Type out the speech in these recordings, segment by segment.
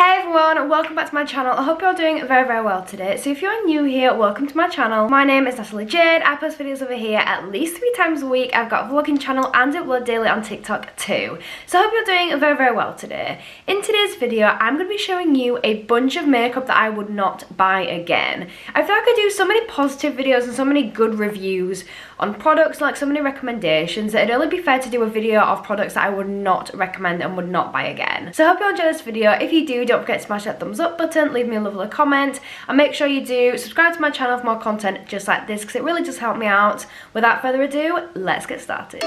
Hey everyone, welcome back to my channel. I hope you're doing very well today. So if you're new here, welcome to my channel. My name is Natalie Jade. I post videos over here at least 3 times a week. I've got a vlogging channel and upload daily on TikTok too. So I hope you're doing very well today. In today's video, I'm going to be showing you a bunch of makeup that I would not buy again. I feel like I do so many positive videos and so many good reviews on products, like so many recommendations, that it'd only be fair to do a video of products that I would not recommend and would not buy again. So I hope you enjoy this video. If you do, don't forget to smash that thumbs up button, leave me a lovely comment, and make sure you do subscribe to my channel for more content just like this, because it really does help me out. Without further ado, let's get started.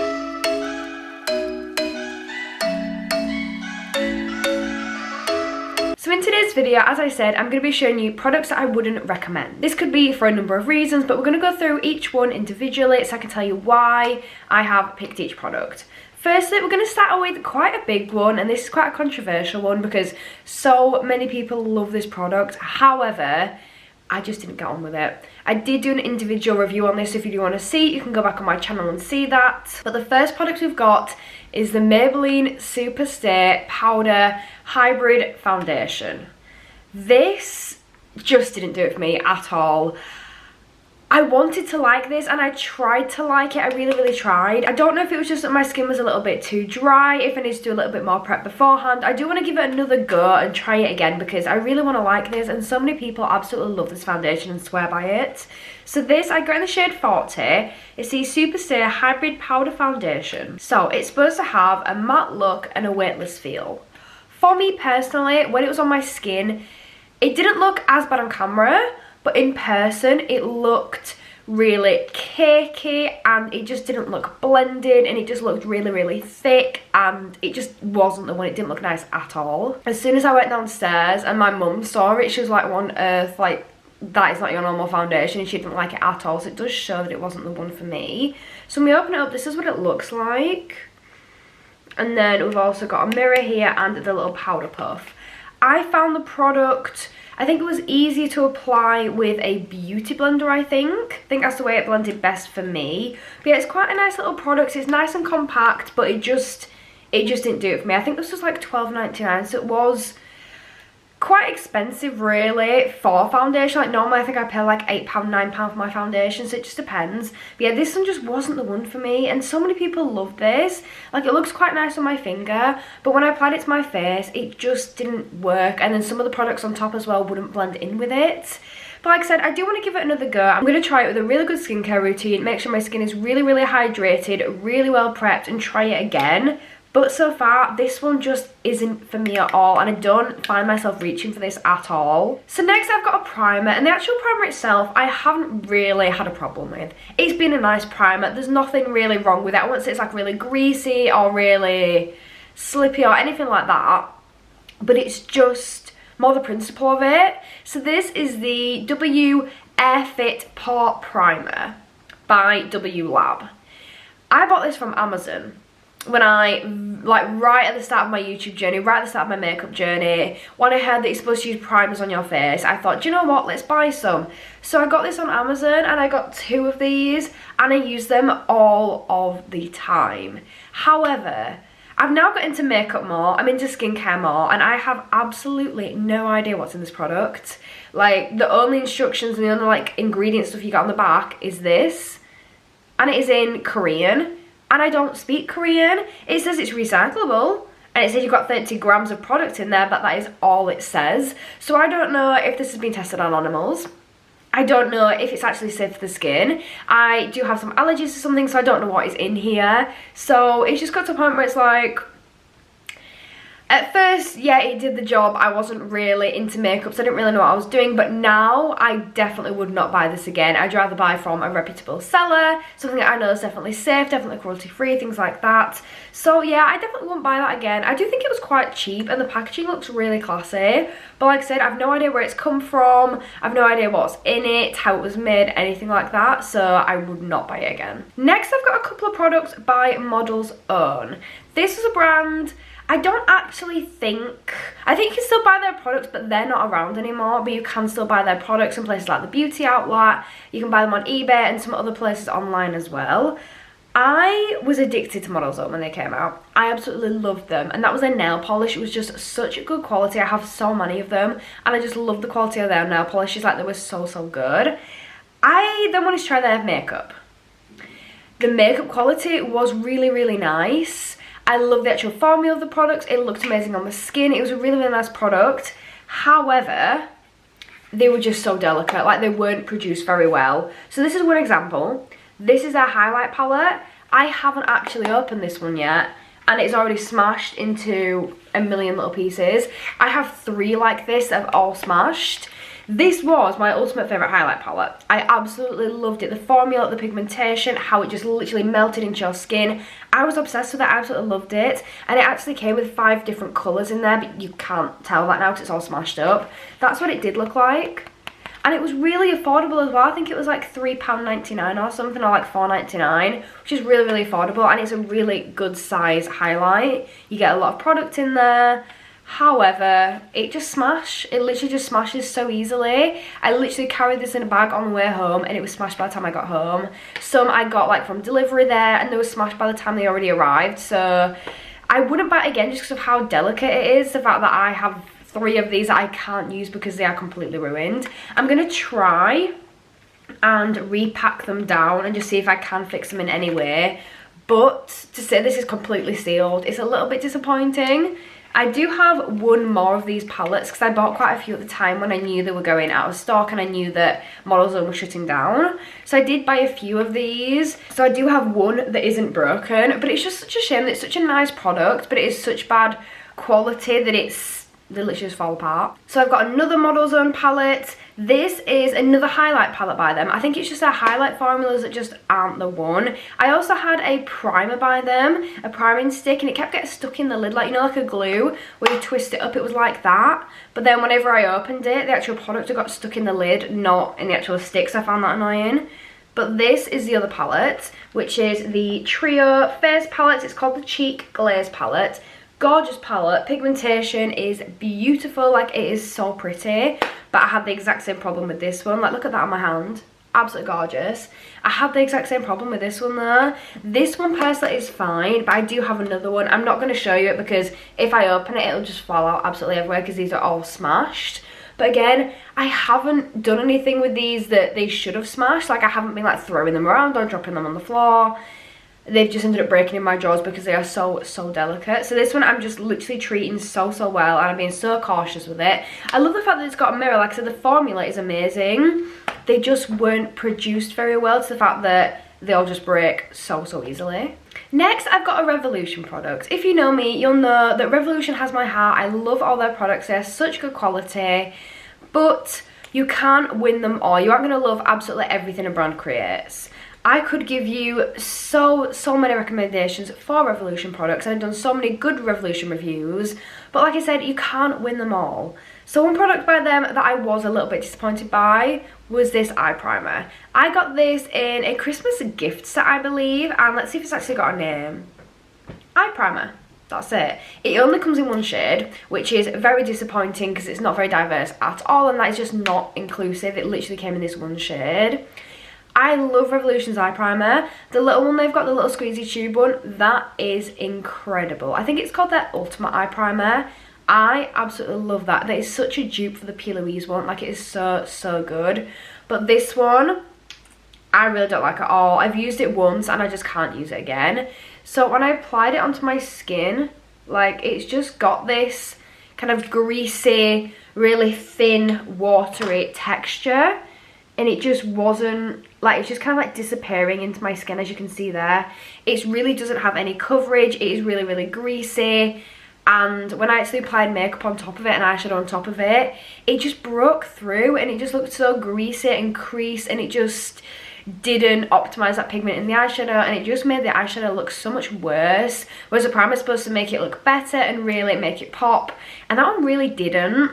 So in today's video, as I said, I'm going to be showing you products that I wouldn't recommend. This could be for a number of reasons, but we're going to go through each one individually so I can tell you why I have picked each product. Firstly, we're going to start with quite a big one, and this is quite a controversial one because so many people love this product. However, I just didn't get on with it. I did do an individual review on this, so if you do want to see, you can go back on my channel and see that. But the first product we've got is the Maybelline Super Stay Powder Hybrid Foundation. This just didn't do it for me at all. I wanted to like this and I tried to like it. I really tried. I don't know if it was just that my skin was a little bit too dry, if I need to do a little bit more prep beforehand. I do want to give it another go and try it again because I really want to like this, and so many people absolutely love this foundation and swear by it. So this, I got in the shade 40. It's the Super Stay Hybrid Powder Foundation. So it's supposed to have a matte look and a weightless feel. For me personally, when it was on my skin, it didn't look as bad on camera, but in person it looked really cakey and it just didn't look blended, and it just looked really thick, and it just wasn't the one. It didn't look nice at all. As soon as I went downstairs and my mum saw it, she was like, "What on earth, like, that is not your normal foundation," and she didn't like it at all. So it does show that it wasn't the one for me. So when we open it up, this is what it looks like. And then we've also got a mirror here and the little powder puff. I found the product, I think it was easier to apply with a beauty blender, I think that's the way it blended best for me. But yeah, it's quite a nice little product. It's nice and compact, but it just didn't do it for me. I think this was like $12.99, so it was quite expensive really for foundation. Like normally I think I pay like £8, £9 for my foundation, so it just depends. But yeah, this one just wasn't the one for me, and so many people love this. Like, it looks quite nice on my finger, but when I applied it to my face, it just didn't work, and then some of the products on top as well wouldn't blend in with it. But like I said, I do want to give it another go. I'm going to try it with a really good skincare routine, make sure my skin is really hydrated, really well prepped, and try it again. But so far, this one just isn't for me at all, and I don't find myself reaching for this at all. So next I've got a primer, and the actual primer itself I haven't really had a problem with. It's been a nice primer. There's nothing really wrong with it. I won't say it's like really greasy or really slippy or anything like that, but it's just more the principle of it. So this is the W Air Fit Pore Primer by W Lab. I bought this from Amazon when I, like, right at the start of my YouTube journey, right at the start of my makeup journey, when I heard that you're supposed to use primers on your face, I thought, do you know what, let's buy some. So I got this on Amazon, and I got 2 of these, and I use them all of the time. However, I've now got into makeup more, I'm into skincare more, and I have absolutely no idea what's in this product. Like, the only instructions and the only, like, ingredient stuff you got on the back is this, and it is in Korean. And I don't speak Korean. It says it's recyclable, and it says you've got 30 grams of product in there, but that is all it says. So I don't know if this has been tested on animals. I don't know if it's actually safe for the skin. I do have some allergies to something, so I don't know what is in here. So it's just got to a point where it's like, at first, yeah, it did the job. I wasn't really into makeup, so I didn't really know what I was doing. But now, I definitely would not buy this again. I'd rather buy from a reputable seller, something that I know is definitely safe, definitely cruelty-free, things like that. So yeah, I definitely wouldn't buy that again. I do think it was quite cheap, and the packaging looks really classy. But like I said, I've no idea where it's come from. I've no idea what's in it, how it was made, anything like that. So I would not buy it again. Next, I've got a couple of products by Model's Own. This is a brand I don't actually think, I think you can still buy their products, but they're not around anymore. But you can still buy their products in places like the Beauty Outlet. You can buy them on eBay and some other places online as well. I was addicted to Model Zone when they came out. I absolutely loved them, and that was their nail polish. It was just such a good quality. I have so many of them, and I just love the quality of their nail polishes. Like, they were so good. I then wanted to try their makeup. The makeup quality was really nice. I love the actual formula of the products. It looked amazing on the skin. It was a really nice product. However, they were just so delicate. Like, they weren't produced very well. So this is one example. This is their highlight palette. I haven't actually opened this one yet, and it's already smashed into a million little pieces. I have 3 like this that have all smashed. This was my ultimate favourite highlight palette. I absolutely loved it. The formula, the pigmentation, how it just literally melted into your skin. I was obsessed with it. I absolutely loved it. And it actually came with 5 different colours in there, but you can't tell that now because it's all smashed up. That's what it did look like. And it was really affordable as well. I think it was like £3.99 or something, or like £4.99, which is really affordable. And it's a really good size highlight. You get a lot of product in there. However, it just smashed. It literally just smashes so easily. I literally carried this in a bag on the way home, and it was smashed by the time I got home. Some I got like from delivery there, and they were smashed by the time they already arrived. So I wouldn't buy it again just because of how delicate it is. The fact that I have 3 of these that I can't use because they are completely ruined. I'm going to try and repack them down and just see if I can fix them in any way. But to say this is completely sealed, it's a little bit disappointing. I do have 1 more of these palettes because I bought quite a few at the time when I knew they were going out of stock and I knew that Model Zone was shutting down. So I did buy a few of these. So I do have 1 that isn't broken, but it's just such a shame that it's such a nice product, but it is such bad quality that they literally just fall apart. So I've got another Model Zone palette. This is another highlight palette by them. I think it's just their highlight formulas that just aren't the one. I also had a primer by them, a priming stick, and it kept getting stuck in the lid, like, you know, like a glue, where you twist it up, it was like that. But then whenever I opened it, the actual product got stuck in the lid, not in the actual sticks. I found that annoying. But this is the other palette, which is the Trio Face palette. It's called the Cheek Glaze palette. Gorgeous palette. Pigmentation is beautiful. Like, it is so pretty. But I had the exact same problem with this one. Like, look at that on my hand. Absolutely gorgeous. I had the exact same problem with this one though. This one personally is fine, but I do have another one. I'm not going to show you it because if I open it, it'll just fall out absolutely everywhere because these are all smashed. But again, I haven't done anything with these that they should have smashed. Like, I haven't been like throwing them around or dropping them on the floor. They've just ended up breaking in my drawers because they are so delicate. So this one I'm just literally treating so well, and I'm being so cautious with it. I love the fact that it's got a mirror. Like I said, the formula is amazing. They just weren't produced very well to the fact that they all just break so easily. Next, I've got a Revolution product. If you know me, you'll know that Revolution has my heart. I love all their products. They're such good quality, but you can't win them all. You aren't going to love absolutely everything a brand creates. I could give you so many recommendations for Revolution products, and I've done so many good Revolution reviews, but like I said, you can't win them all. So one product by them that I was a little bit disappointed by was this eye primer. I got this in a Christmas gift set, I believe, and let's see if it's actually got a name. Eye primer. That's it. It only comes in 1 shade, which is very disappointing because it's not very diverse at all, and that is just not inclusive. It literally came in this 1 shade. I love Revolution's eye primer. The little one they've got, the little squeezy tube one, that is incredible. I think it's called their Ultimate Eye Primer. I absolutely love that. That is such a dupe for the P. Louise one. Like, it is so good. But this one, I really don't like at all. I've used it once and I just can't use it again. So when I applied it onto my skin, like, it's just got this kind of greasy, really thin, watery texture. And it just wasn't, like, it's just kind of like disappearing into my skin, as you can see there. It really doesn't have any coverage. It is really greasy. And when I actually applied makeup on top of it and eyeshadow on top of it, it just broke through and it just looked so greasy and creased, and it just didn't optimize that pigment in the eyeshadow, and it just made the eyeshadow look so much worse. Whereas the primer is supposed to make it look better and really make it pop, and that one really didn't.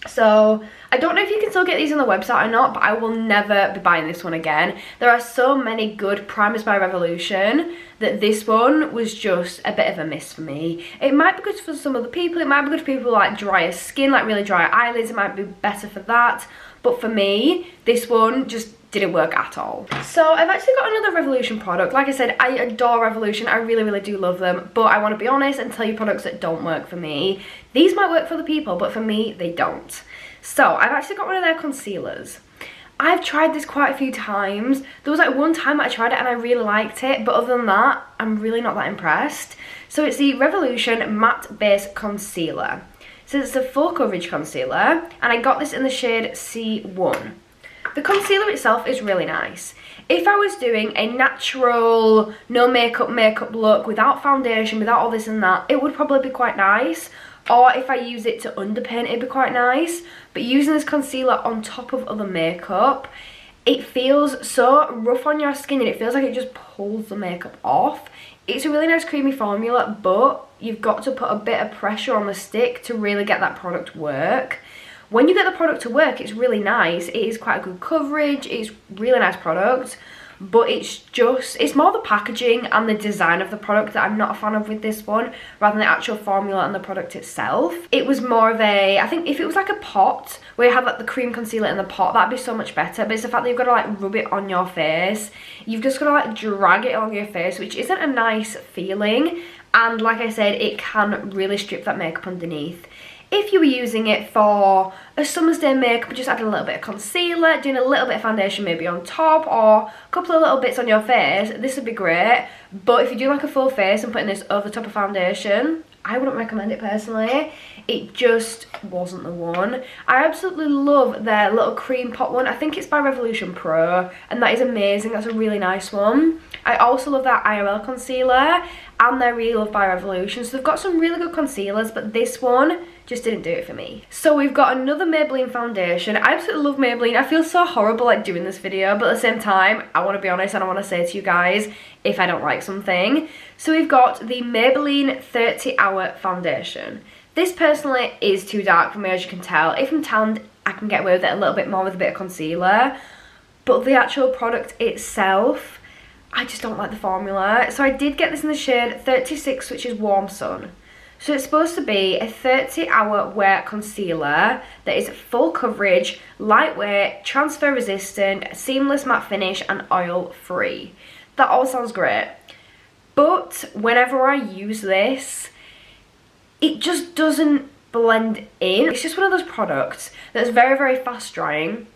So I don't know if you can still get these on the website or not, but I will never be buying this one again. There are so many good primers by Revolution that this one was just a bit of a miss for me. It might be good for some other people. It might be good for people like drier skin, like really dry eyelids. It might be better for that. but for me, this one just didn't work at all. So I've actually got another Revolution product. Like I said, I adore Revolution. I really, really do love them, but I want to be honest and tell you products that don't work for me. These might work for other people, but for me, they don't. So I've actually got one of their concealers. I've tried this quite a few times. There was like one time I tried it and I really liked it, but other than that, I'm really not that impressed. So it's the Revolution Matte Base Concealer. So it's a full coverage concealer, and I got this in the shade C1. The concealer itself is really nice. If I was doing a natural, no makeup look, without foundation, without all this and that, it would probably be quite nice. Or if I use it to underpaint, it'd be quite nice. But using this concealer on top of other makeup, it feels so rough on your skin and it feels like it just pulls the makeup off. It's a really nice creamy formula, but you've got to put a bit of pressure on the stick to really get that product work. When you get the product to work, it's really nice. It is quite a good coverage. It's really nice product, but it's more the packaging and the design of the product that I'm not a fan of with this one, rather than the actual formula and the product itself. It was more of a, I think if it was like a pot where you had like the cream concealer in the pot, that'd be so much better. But it's the fact that you've got to like rub it on your face. You've just got to like drag it along your face, which isn't a nice feeling. And like I said, it can really strip that makeup underneath. If you were using it for a summer's day makeup, just adding a little bit of concealer, doing a little bit of foundation maybe on top, or a couple of little bits on your face, this would be great. But if you do like a full face and putting this over the top of foundation, I wouldn't recommend it personally. It just wasn't the one. I absolutely love their little cream pot one. I think it's by Revolution Pro, and that is amazing. That's a really nice one. I also love their IRL concealer and their Real Love by Revolution. So they've got some really good concealers, but this one just didn't do it for me. So we've got another Maybelline foundation. I absolutely love Maybelline. I feel so horrible like doing this video, but at the same time, I want to be honest and I want to say to you guys if I don't like something. So we've got the Maybelline 30 Hour Foundation. This personally is too dark for me, as you can tell. If I'm tanned, I can get away with it a little bit more with a bit of concealer. But the actual product itself, I just don't like the formula. So I did get this in the shade 36, which is Warm Sun. So it's supposed to be a 30-hour wear concealer that is full coverage, lightweight, transfer resistant, seamless matte finish, and oil free. That all sounds great. But whenever I use this, it just doesn't blend in. It's just one of those products that's very, very fast drying.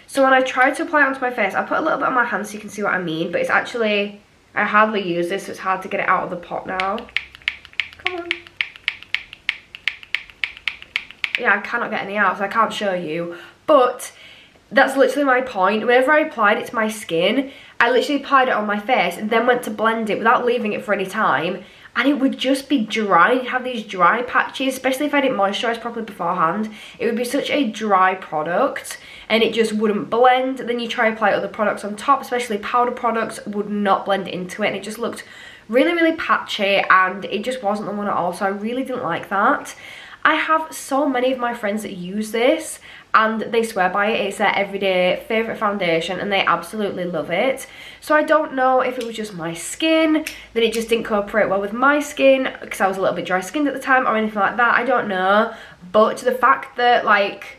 So when I try to apply it onto my face, I put a little bit on my hand so you can see what I mean. But it's actually, I hardly use this, so it's hard to get it out of the pot now. Come on. Yeah, I cannot get any out, so I can't show you. But that's literally my point. Whenever I applied it to my skin, I literally applied it on my face and then went to blend it without leaving it for any time. And it would just be dry. You'd have these dry patches, especially if I didn't moisturise properly beforehand. It would be such a dry product and it just wouldn't blend. Then you try to apply other products on top, especially powder products, would not blend into it. And it just looked really, really patchy and it just wasn't the one at all. So I really didn't like that. I have so many of my friends that use this and they swear by it. It's their everyday favourite foundation and they absolutely love it. So I don't know if it was just my skin, that it just didn't cooperate well with my skin because I was a little bit dry skinned at the time or anything like that. I don't know. But the fact that like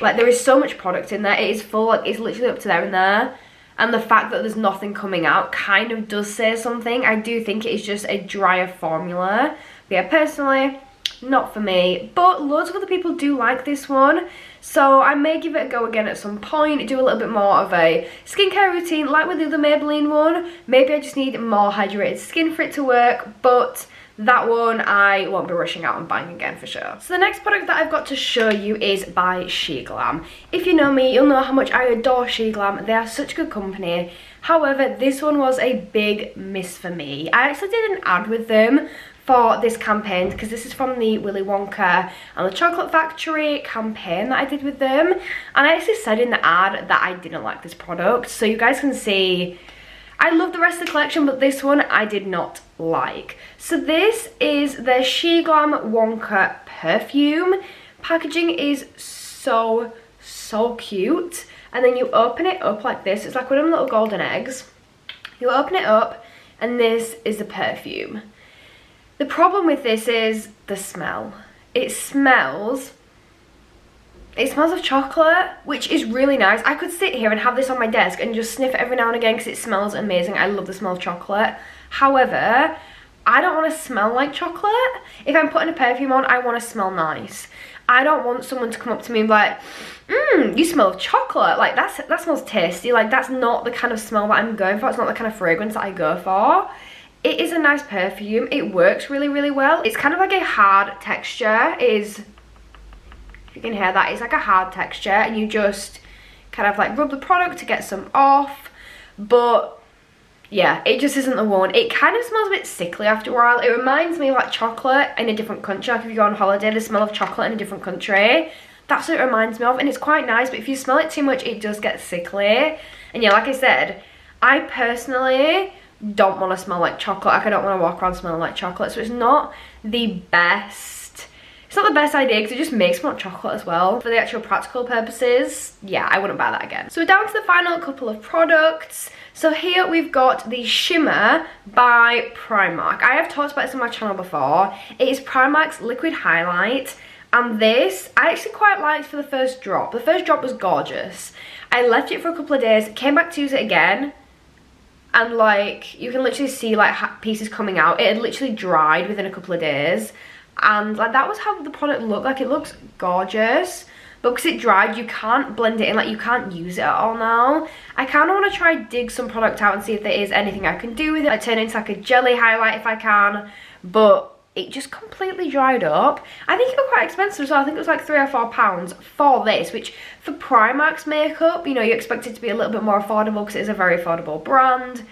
there is so much product in there, it is full, like it's literally up to there and there. And the fact that there's nothing coming out kind of does say something. I do think it is just a drier formula. But yeah, personally, not for me, but loads of other people do like this one, so I may give it a go again at some point, do a little bit more of a skincare routine like with the other Maybelline one. Maybe I just need more hydrated skin for it to work, but that one I won't be rushing out and buying again for sure. So the next product that I've got to show you is by SheGlam. If you know me, you'll know how much I adore SheGlam. They are such good company. However, this one was a big miss for me. I actually did an ad with them for this campaign because this is from the Willy Wonka and the Chocolate Factory campaign that I did with them, and I actually said in the ad that I didn't like this product, so you guys can see I love the rest of the collection, but this one I did not like. So this is the SheGlam Wonka perfume. Packaging is so cute, and then you open it up like this. It's like one of them little golden eggs. You open it up and this is the perfume. The problem with this is the smell. It smells It smells of chocolate, which is really nice. I could sit here and have this on my desk and just sniff it every now and again because it smells amazing. I love the smell of chocolate. However, I don't want to smell like chocolate. If I'm putting a perfume on, I want to smell nice. I don't want someone to come up to me and be like, you smell of chocolate. Like, that smells tasty. Like, that's not the kind of smell that I'm going for. It's not the kind of fragrance that I go for. It is a nice perfume. It works really, really well. It's kind of like a hard texture. It is, if you can hear that, it's like a hard texture. And you just kind of like rub the product to get some off. But yeah, it just isn't the one. It kind of smells a bit sickly after a while. It reminds me of like chocolate in a different country. Like if you go on holiday, the smell of chocolate in a different country. That's what it reminds me of. And it's quite nice, but if you smell it too much, it does get sickly. And yeah, like I said, I personally don't want to smell like chocolate. Like I don't want to walk around smelling like chocolate. So it's not the best. It's not the best idea because it just makes me want chocolate as well. For the actual practical purposes, yeah, I wouldn't buy that again. So we're down to the final couple of products. So here we've got the Shimmer by Primark. I have talked about this on my channel before. It is Primark's liquid highlight. And this, I actually quite liked for the first drop. The first drop was gorgeous. I left it for a couple of days, came back to use it again. And like, you can literally see like pieces coming out. It had literally dried within a couple of days. And like that was how the product looked. Like it looks gorgeous. But because it dried, you can't blend it in, like you can't use it at all now. I kind of want to try dig some product out and see if there is anything I can do with it. I turn it into like a jelly highlight if I can, but it just completely dried up. I think it was quite expensive as well. I think it was like £3 or £4 for this, which for Primark's makeup, you know, you expect it to be a little bit more affordable because it is a very affordable brand.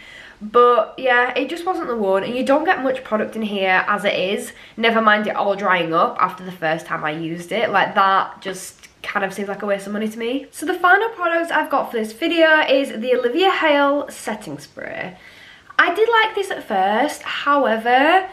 But yeah, it just wasn't the one, and you don't get much product in here as it is, never mind it all drying up after the first time I used it. Like that just kind of seems like a waste of money to me. So the final product I've got for this video is the Olivia Hale setting spray. I did like this at first, however,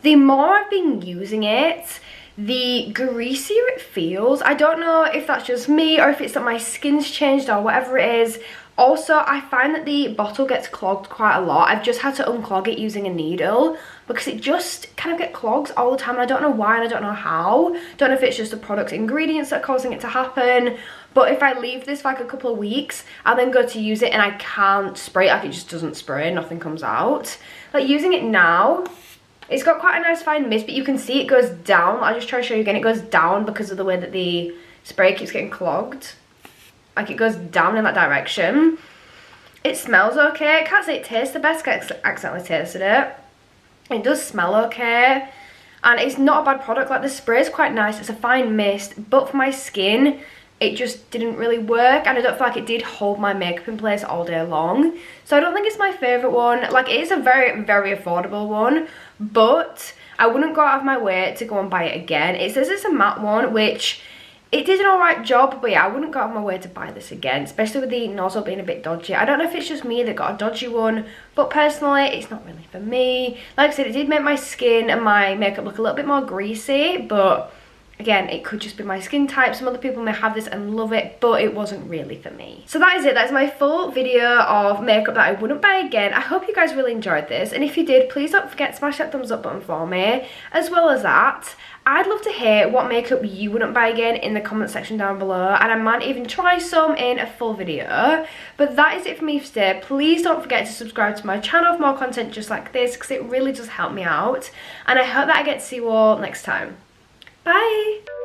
the more I've been using it, the greasier it feels. I don't know if that's just me or if it's that my skin's changed or whatever it is. Also, I find that the bottle gets clogged quite a lot. I've just had to unclog it using a needle because it just kind of gets clogged all the time. And I don't know why and I don't know how. Don't know if it's just the product ingredients that are causing it to happen. But if I leave this for like a couple of weeks, I'll then go to use it and I can't spray it. Like it just doesn't spray, nothing comes out. Like using it now, it's got quite a nice fine mist, but you can see it goes down. I'll just try to show you again. It goes down because of the way that the spray keeps getting clogged. Like it goes down in that direction. It smells okay. I can't say it tastes the best because I accidentally tasted it. It does smell okay. And it's not a bad product. Like the spray is quite nice. It's a fine mist. But for my skin, it just didn't really work. And I don't feel like it did hold my makeup in place all day long. So I don't think it's my favourite one. Like it is a very, very affordable one. But I wouldn't go out of my way to go and buy it again. It says it's a matte one, which it did an alright job, but yeah, I wouldn't go out of my way to buy this again, especially with the nozzle being a bit dodgy. I don't know if it's just me that got a dodgy one, but personally, it's not really for me. Like I said, it did make my skin and my makeup look a little bit more greasy, but again, it could just be my skin type. Some other people may have this and love it, but it wasn't really for me. So that is it. That's my full video of makeup that I wouldn't buy again. I hope you guys really enjoyed this, and if you did, please don't forget to smash that thumbs up button for me. As well as that, I'd love to hear what makeup you wouldn't buy again in the comment section down below, and I might even try some in a full video. But that is it for me for today. Please don't forget to subscribe to my channel for more content just like this, because it really does help me out, and I hope that I get to see you all next time. Bye!